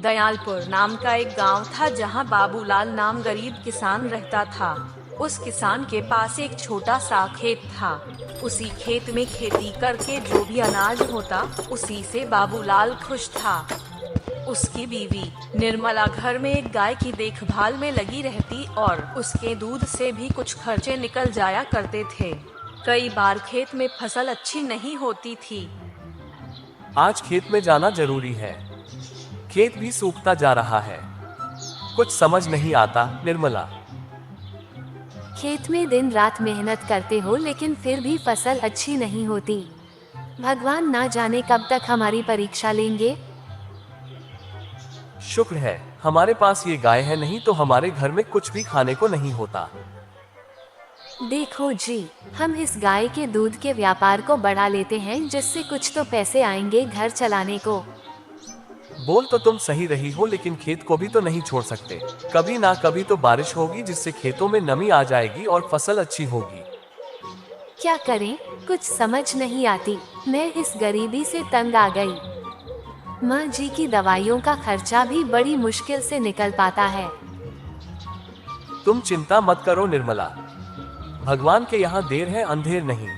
दयालपुर नाम का एक गांव था जहां बाबूलाल नाम गरीब किसान रहता था। उस किसान के पास एक छोटा सा खेत था। उसी खेत में खेती करके जो भी अनाज होता उसी से बाबूलाल खुश था। उसकी बीवी निर्मला घर में एक गाय की देखभाल में लगी रहती और उसके दूध से भी कुछ खर्चे निकल जाया करते थे। कई बार खेत में फसल अच्छी नहीं होती थी। आज खेत में जाना जरूरी है। खेत भी सूखता जा रहा है। कुछ समझ नहीं आता निर्मला। खेत में दिन रात मेहनत करते हो लेकिन फिर भी फसल अच्छी नहीं होती। भगवान ना जाने कब तक हमारी परीक्षा लेंगे। शुक्र है हमारे पास ये गाय है, नहीं तो हमारे घर में कुछ भी खाने को नहीं होता। देखो जी, हम इस गाय के दूध के व्यापार को बढ़ा लेते हैं जिससे कुछ तो पैसे आएंगे घर चलाने को। बोल तो तुम सही रही हो, लेकिन खेत को भी तो नहीं छोड़ सकते। कभी ना कभी तो बारिश होगी जिससे खेतों में नमी आ जाएगी और फसल अच्छी होगी। क्या करें, कुछ समझ नहीं आती। मैं इस गरीबी से तंग आ गई। माँ जी की दवाइयों का खर्चा भी बड़ी मुश्किल से निकल पाता है। तुम चिंता मत करो निर्मला, भगवान के यहाँ देर है अंधेर नहीं।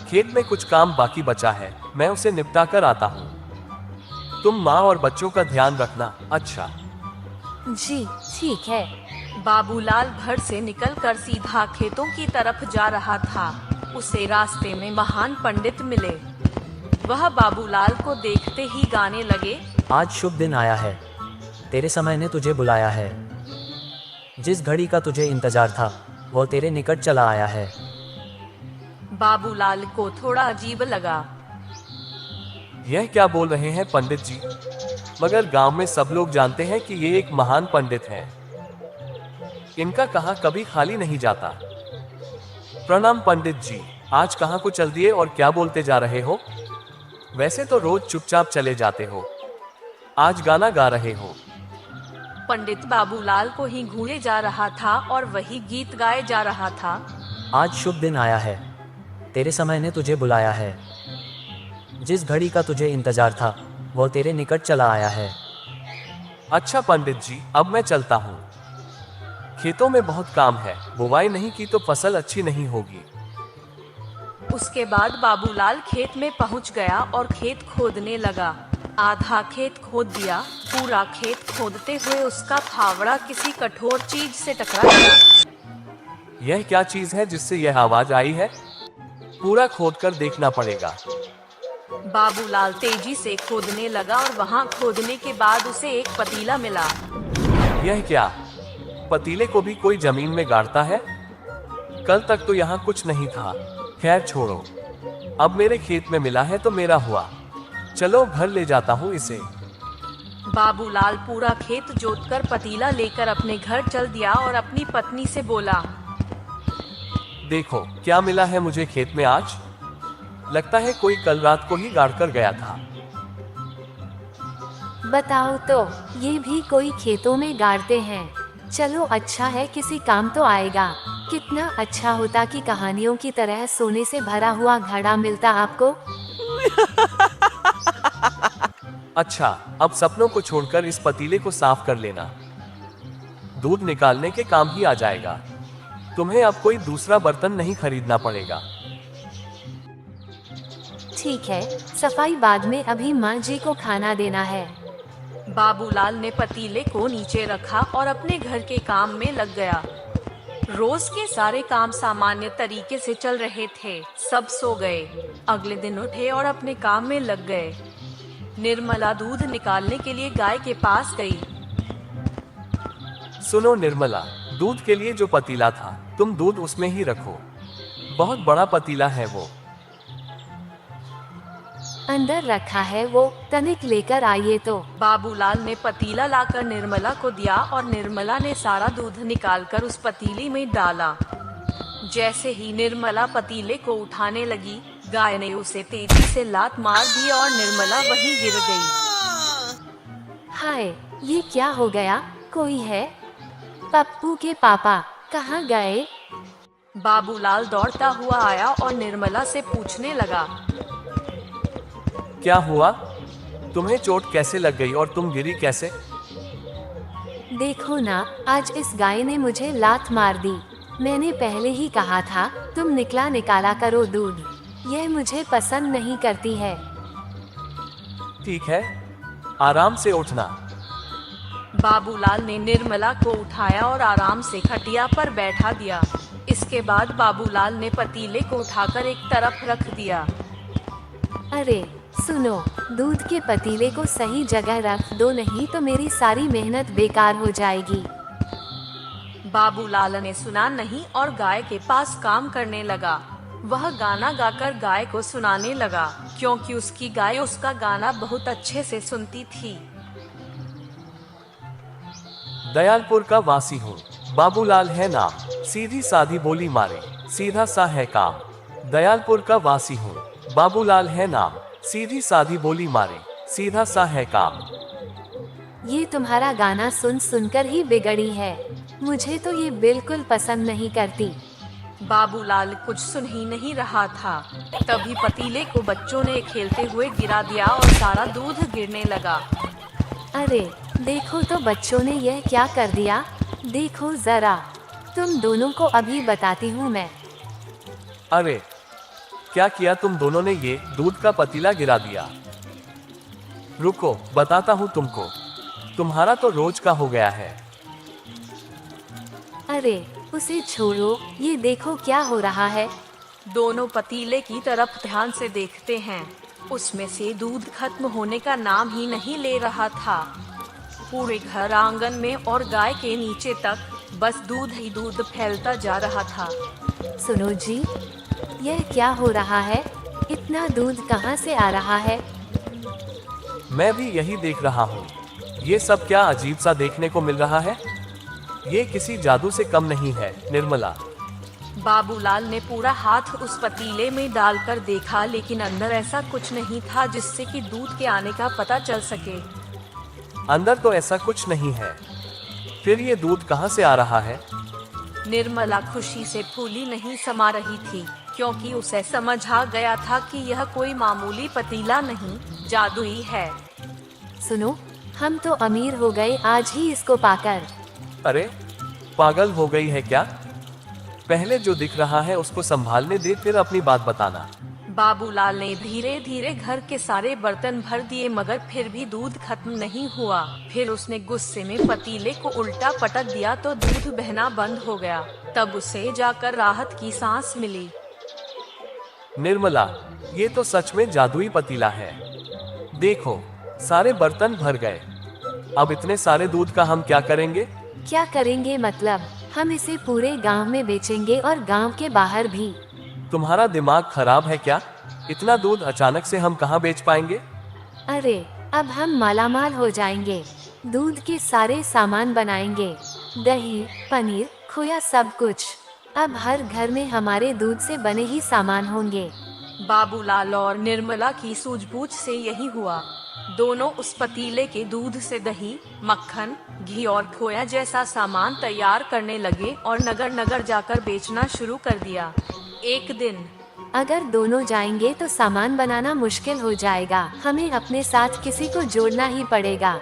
खेत में कुछ काम बाकी बचा है, मैं उसे निपटा कर आता हूँ। तुम माँ और बच्चों का ध्यान रखना। अच्छा जी ठीक है। बाबूलाल घर से निकलकर सीधा खेतों की तरफ जा रहा था। उसे रास्ते में महान पंडित मिले। वह बाबूलाल को देखते ही गाने लगे। आज शुभ दिन आया है, तेरे समय ने तुझे बुलाया है। जिस घड़ी का तुझे इंतजार था वो तेरे निकट चला आया है। बाबूलाल को थोड़ा अजीब लगा। यह क्या बोल रहे हैं पंडित जी? मगर गांव में सब लोग जानते हैं कि ये एक महान पंडित हैं। इनका कहाँ कभी खाली नहीं जाता। प्रणाम पंडित जी, आज कहाँ को चल दिए और क्या बोलते जा रहे हो? वैसे तो रोज चुपचाप चले जाते हो, आज गाना गा रहे हो। पंडित बाबूलाल को ही घूरे जा रहा था और वही गीत गाए जा रहा था। आज शुभ दिन आया है, तेरे समय ने तुझे बुलाया है। जिस घड़ी का तुझे इंतजार था वो तेरे निकट चला आया है। अच्छा पंडित जी, अब मैं चलता हूँ। खेतों में बहुत काम है, बुवाई नहीं की तो फसल अच्छी नहीं होगी। उसके बाद बाबूलाल खेत में पहुंच गया और खेत खोदने लगा। आधा खेत खोद दिया। पूरा खेत खोदते हुए उसका फावड़ा किसी कठोर चीज से टकरा गया। यह क्या चीज है जिससे यह आवाज आई है? पूरा खोद कर देखना पड़ेगा। बाबूलाल तेजी से खोदने लगा और वहां खोदने के बाद उसे एक पतीला मिला। यह क्या? पतीले को भी कोई जमीन में गाड़ता है? कल तक तो यहाँ कुछ नहीं था। खैर छोड़ो, अब मेरे खेत में मिला है तो मेरा हुआ। चलो घर ले जाता हूँ इसे। बाबूलाल पूरा खेत जोतकर पतीला लेकर अपने घर चल दिया और अपनी पत्नी से बोला, देखो क्या मिला है मुझे खेत में आज। लगता है कोई कल रात को ही गाड़ कर गया था। बताओ तो, ये भी कोई खेतों में गाड़ते हैं। चलो अच्छा है, किसी काम तो आएगा। कितना अच्छा होता कि कहानियों की तरह सोने से भरा हुआ घड़ा मिलता आपको। अच्छा, अब सपनों को छोड़कर इस पतीले को साफ कर लेना। दूध निकालने के काम ही आ जाएगा। तुम्हें अब कोई दूसरा बर्तन नहीं खरीदना पड़ेगा। ठीक है, सफाई बाद में, अभी माँ जी को खाना देना है। बाबूलाल ने पतीले को नीचे रखा और अपने घर के काम में लग गया। रोज के सारे काम सामान्य तरीके से चल रहे थे। सब सो गए। अगले दिन उठे और अपने काम में लग गए। निर्मला दूध निकालने के लिए गाय के पास गई। सुनो निर्मला, दूध के लिए जो पतीला था तुम दूध उसमें ही रखो। बहुत बड़ा पतीला है वो। अंदर रखा है वो, तनिक लेकर आइए तो। बाबूलाल ने पतीला लाकर निर्मला को दिया और निर्मला ने सारा दूध निकालकर उस पतीले में डाला। जैसे ही निर्मला पतीले को उठाने लगी, गाय ने उसे तेजी से लात मार दी और निर्मला वहीं गिर गई। हाय, ये क्या हो गया? कोई है? पप्पू के पापा कहाँ गए? बाबूलाल दौड़ता हुआ आया और निर्मला से पूछने लगा, क्या हुआ? तुम्हें चोट कैसे लग गई और तुम गिरी कैसे? देखो ना, आज इस गाय ने मुझे लात मार दी। मैंने पहले ही कहा था तुम निकाला करो दूध। यह मुझे पसंद नहीं करती है। ठीक है, आराम से उठना। बाबूलाल ने निर्मला को उठाया और आराम से खटिया पर बैठा दिया। इसके बाद बाबूलाल ने पतीले को उठाकर एक तरफ रख दिया। अरे सुनो, दूध के पतीले को सही जगह रख दो, नहीं तो मेरी सारी मेहनत बेकार हो जाएगी। बाबूलाल ने सुना नहीं और गाय के पास काम करने लगा। वह गाना गाकर गाय को सुनाने लगा, क्योंकि उसकी गाय उसका गाना बहुत अच्छे से सुनती थी। दयालपुर का वासी हूँ, बाबूलाल है नाम, सीधी सादी बोली मारे, सीधा सा है काम। दयालपुर का वासी हूँ, बाबूलाल है नाम, सीधी सादी बोली मारे, सीधा सा है काम। ये तुम्हारा गाना सुन सुनकर ही बिगड़ी है। मुझे तो ये बिल्कुल पसंद नहीं करती। बाबूलाल कुछ सुन ही नहीं रहा था। तभी पतीले को बच्चों ने खेलते हुए गिरा दिया और सारा दूध गिरने लगा। अरे देखो तो बच्चों ने यह क्या कर दिया। देखो जरा, तुम दोनों को अभी बताती हूँ मैं। अरे क्या किया तुम दोनों ने? ये दूध का पतीला गिरा दिया। रुको, बताता हूँ तुमको। तुम्हारा तो रोज का हो गया है। अरे उसे छोड़ो, ये देखो क्या हो रहा है। दोनों पतीले की तरफ ध्यान से देखते हैं। उसमें से दूध खत्म होने का नाम ही नहीं ले रहा था। पूरे घर आंगन में और गाय के नीचे तक बस दूध ही दूध फैलता जा रहा था। सुनो जी, यह क्या हो रहा है? इतना दूध कहाँ से आ रहा है? मैं भी यही देख रहा हूँ। ये सब क्या अजीब सा देखने को मिल रहा है। ये किसी जादू से कम नहीं है, निर्मला। बाबूलाल ने पूरा हाथ उस पतीले में डालकर देखा, लेकिन अंदर ऐसा कुछ नहीं था जिससे कि दूध के आने का पता चल सके। अंदर तो ऐसा कुछ नहीं है, फिर ये दूध कहाँ से आ रहा है? निर्मला खुशी से फूली नहीं समा रही थी, क्योंकि उसे समझ आ गया था कि यह कोई मामूली पतीला नहीं, जादुई है। सुनो, हम तो अमीर हो गए आज ही इसको पाकर। अरे पागल हो गई है क्या? पहले जो दिख रहा है उसको संभालने दे, फिर अपनी बात बताना। बाबूलाल ने धीरे धीरे घर के सारे बर्तन भर दिए, मगर फिर भी दूध खत्म नहीं हुआ। फिर उसने गुस्से में पतीले को उल्टा पटक दिया तो दूध बहना बंद हो गया। तब उसे जाकर राहत की सांस मिली। निर्मला, ये तो सच में जादुई पतीला है। देखो, सारे बर्तन भर गए। अब इतने सारे दूध का हम क्या करेंगे? क्या करेंगे मतलब? हम इसे पूरे गांव में बेचेंगे और गांव के बाहर भी। तुम्हारा दिमाग खराब है क्या? इतना दूध अचानक से हम कहाँ बेच पाएंगे? अरे अब हम मालामाल हो जाएंगे। दूध के सारे सामान बनाएंगे, दही, पनीर, खोया, सब कुछ। अब हर घर में हमारे दूध से बने ही सामान होंगे। बाबूलाल और निर्मला की सूझबूझ से यही हुआ। दोनों उस पतीले के दूध से दही, मक्खन, घी और खोया जैसा सामान तैयार करने लगे और नगर नगर जाकर बेचना शुरू कर दिया। एक दिन अगर दोनों जाएंगे तो सामान बनाना मुश्किल हो जाएगा। हमें अपने साथ किसी को जोड़ना ही पड़ेगा।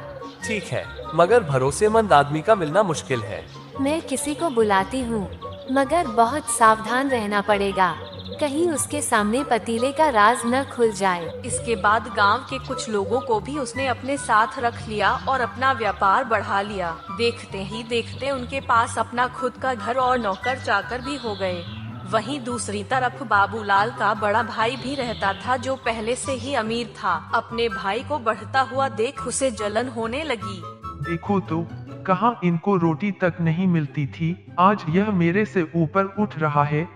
ठीक है, मगर भरोसेमंद आदमी का मिलना मुश्किल है। मैं किसी को बुलाती हूँ, मगर बहुत सावधान रहना पड़ेगा, कहीं उसके सामने पतीले का राज न खुल जाए। इसके बाद गांव के कुछ लोगों को भी उसने अपने साथ रख लिया और अपना व्यापार बढ़ा लिया। देखते ही देखते उनके पास अपना खुद का घर और नौकर चाकर भी हो गए। वहीं दूसरी तरफ बाबूलाल का बड़ा भाई भी रहता था, जो पहले से ही अमीर था। अपने भाई को बढ़ता हुआ देख उसे जलन होने लगी। देखो तो, कहाँ इनको रोटी तक नहीं मिलती थी, आज यह मेरे से ऊपर उठ रहा है।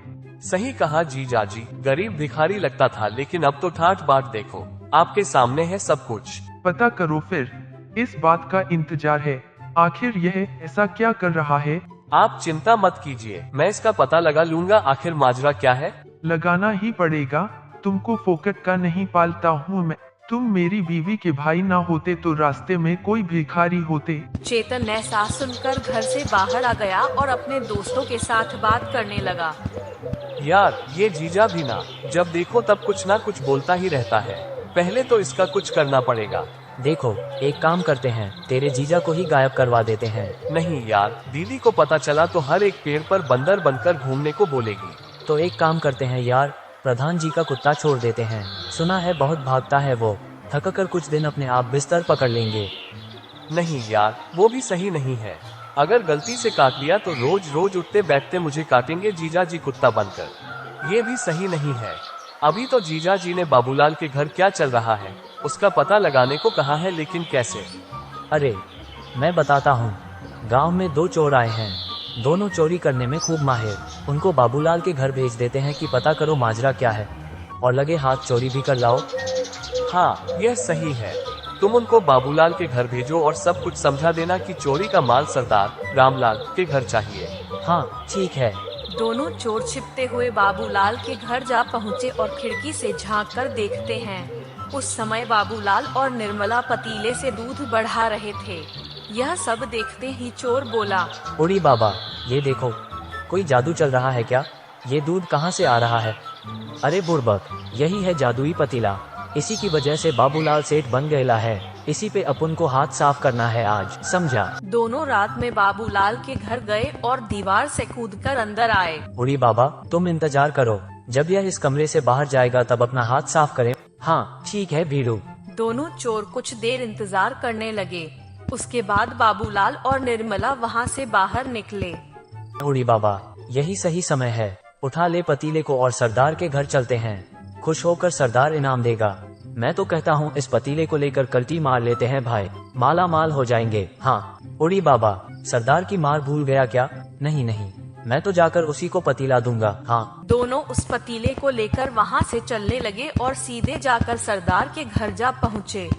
सही कहा जीजाजी, गरीब भिखारी लगता था, लेकिन अब तो ठाठ बाट देखो, आपके सामने है सब कुछ। पता करो फिर, इस बात का इंतजार है। आखिर यह ऐसा क्या कर रहा है? आप चिंता मत कीजिए, मैं इसका पता लगा लूंगा आखिर माजरा क्या है। लगाना ही पड़ेगा, तुमको फोकट का नहीं पालता हूँ मैं। तुम मेरी बीवी के भाई ना होते तो रास्ते में कोई भिखारी होते। चेतन ऐसा सुनकर घर से बाहर आ गया और अपने दोस्तों के साथ बात करने लगा। यार, ये जीजा भी ना, जब देखो तब कुछ ना कुछ बोलता ही रहता है। पहले तो इसका कुछ करना पड़ेगा। देखो, एक काम करते हैं, तेरे जीजा को ही गायब करवा देते हैं। नहीं यार, दीदी को पता चला तो हर एक पेड़ पर बंदर बनकर घूमने को बोलेगी। तो एक काम करते हैं यार, प्रधान जी का कुत्ता छोड़ देते हैं। सुना है बहुत भागता है वो, थक कर कुछ दिन अपने आप बिस्तर पकड़ लेंगे। नहीं यार, वो भी सही नहीं है। अगर गलती से काट लिया तो रोज रोज उठते बैठते मुझे काटेंगे जीजा जी कुत्ता बनकर। ये भी सही नहीं है। अभी तो जीजा जी ने बाबूलाल के घर क्या चल रहा है उसका पता लगाने को कहा है, लेकिन कैसे? अरे मैं बताता हूँ, गांव में 2 चोर आए हैं, दोनों चोरी करने में खूब माहिर। उनको बाबूलाल के घर भेज देते हैं कि पता करो माजरा क्या है, और लगे हाथ चोरी भी कर लाओ। हाँ, यह सही है। तुम उनको बाबूलाल के घर भेजो और सब कुछ समझा देना कि चोरी का माल सरदार रामलाल के घर चाहिए। हाँ ठीक है। दोनों चोर छिपते हुए बाबूलाल के घर जा पहुँचे और खिड़की से झांक कर देखते हैं। उस समय बाबूलाल और निर्मला पतीले से दूध बढ़ा रहे थे। यह सब देखते ही चोर बोला, उड़ी बाबा, ये देखो, कोई जादू चल रहा है क्या? ये दूध कहाँ से आ रहा है? अरे बुड़बक, यही है जादुई पतीला, इसी की वजह से बाबूलाल सेठ बन गया है। इसी पे अपन को हाथ साफ करना है आज, समझा? दोनों रात में बाबूलाल के घर गए और दीवार से कूदकर अंदर आए। उड़ी बाबा, तुम इंतजार करो, जब यह इस कमरे से बाहर जाएगा तब अपना हाथ साफ करें। हाँ ठीक है भीड़ू। दोनों चोर कुछ देर इंतजार करने लगे। उसके बाद बाबूलाल और निर्मला वहाँ से बाहर निकले। उड़ी बाबा, यही सही समय है, उठा ले पतीले को और सरदार के घर चलते हैं। खुश होकर सरदार इनाम देगा। मैं तो कहता हूँ इस पतीले को लेकर कल्टी मार लेते हैं भाई, माला माल हो जाएंगे। हाँ उड़ी बाबा, सरदार की मार भूल गया क्या? नहीं नहीं, मैं तो जाकर उसी को पतीला दूंगा। हाँ। दोनों उस पतीले को लेकर वहाँ से चलने लगे और सीधे जाकर सरदार के घर जा पहुँचे।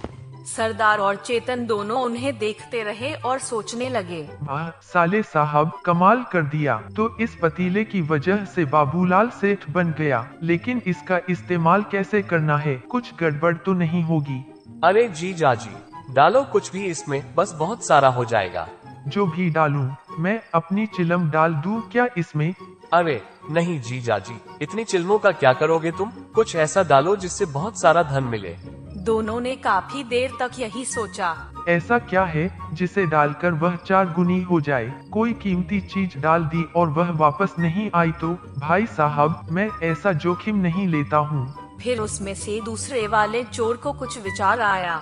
सरदार और चेतन दोनों उन्हें देखते रहे और सोचने लगे, वाह साले साहब, कमाल कर दिया। तो इस पतीले की वजह से बाबूलाल सेठ बन गया, लेकिन इसका इस्तेमाल कैसे करना है? कुछ गड़बड़ तो नहीं होगी? अरे जीजा जी, डालो कुछ भी इसमें, बस बहुत सारा हो जाएगा। जो भी डालूं, मैं अपनी चिलम डाल दूं क्या इसमें? अरे नहीं जीजा जी, इतनी चिल्मों का क्या करोगे तुम? कुछ ऐसा डालो जिससे बहुत सारा धन मिले। दोनों ने काफी देर तक यही सोचा। ऐसा क्या है जिसे डालकर वह 4 गुनी हो जाए? कोई कीमती चीज डाल दी और वह वापस नहीं आई तो? भाई साहब, मैं ऐसा जोखिम नहीं लेता हूँ। फिर उसमें से दूसरे वाले चोर को कुछ विचार आया।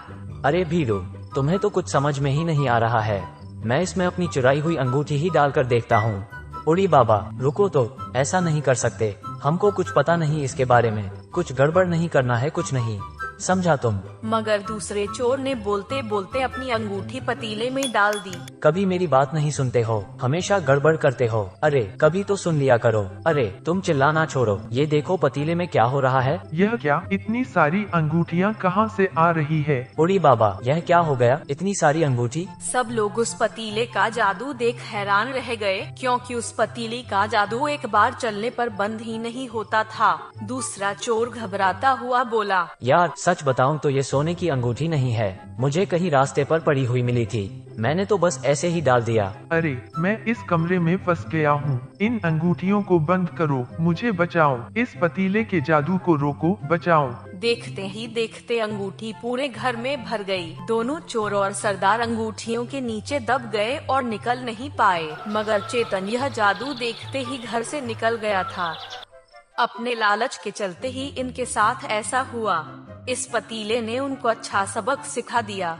अरे भीड़ू, तुम्हें तो कुछ समझ में ही नहीं आ रहा है। मैं इसमें अपनी चुराई हुई अंगूठी ही डालकर देखता हूँ। उड़ी बाबा रुको तो, ऐसा नहीं कर सकते, हमको कुछ पता नहीं इसके बारे में, कुछ गड़बड़ नहीं करना है, कुछ नहीं, समझा तुम? मगर दूसरे चोर ने बोलते बोलते अपनी अंगूठी पतीले में डाल दी। कभी मेरी बात नहीं सुनते हो, हमेशा गड़बड़ करते हो। अरे कभी तो सुन लिया करो। अरे तुम चिल्लाना छोड़ो, ये देखो पतीले में क्या हो रहा है। यह क्या? इतनी सारी अंगूठियाँ कहाँ से आ रही है? उड़ी बाबा, यह क्या हो गया, इतनी सारी अंगूठी? सब लोग उस पतीले का जादू देख हैरान रह गए, क्योंकि उस पतीले का जादू एक बार चलने पर बंद ही नहीं होता था। दूसरा चोर घबराता हुआ बोला, यार सच बताऊं तो ये सोने की अंगूठी नहीं है, मुझे कहीं रास्ते पर पड़ी हुई मिली थी, मैंने तो बस ऐसे ही डाल दिया। अरे मैं इस कमरे में फंस गया हूँ, इन अंगूठियों को बंद करो, मुझे बचाओ, इस पतीले के जादू को रोको, बचाओ। देखते ही देखते अंगूठी पूरे घर में भर गई। दोनों चोर और सरदार अंगूठियों के नीचे दब गए और निकल नहीं पाए, मगर चेतन यह जादू देखते ही घर से निकल गया था। अपने लालच के चलते ही इनके साथ ऐसा हुआ। इस पतीले ने उनको अच्छा सबक सिखा दिया।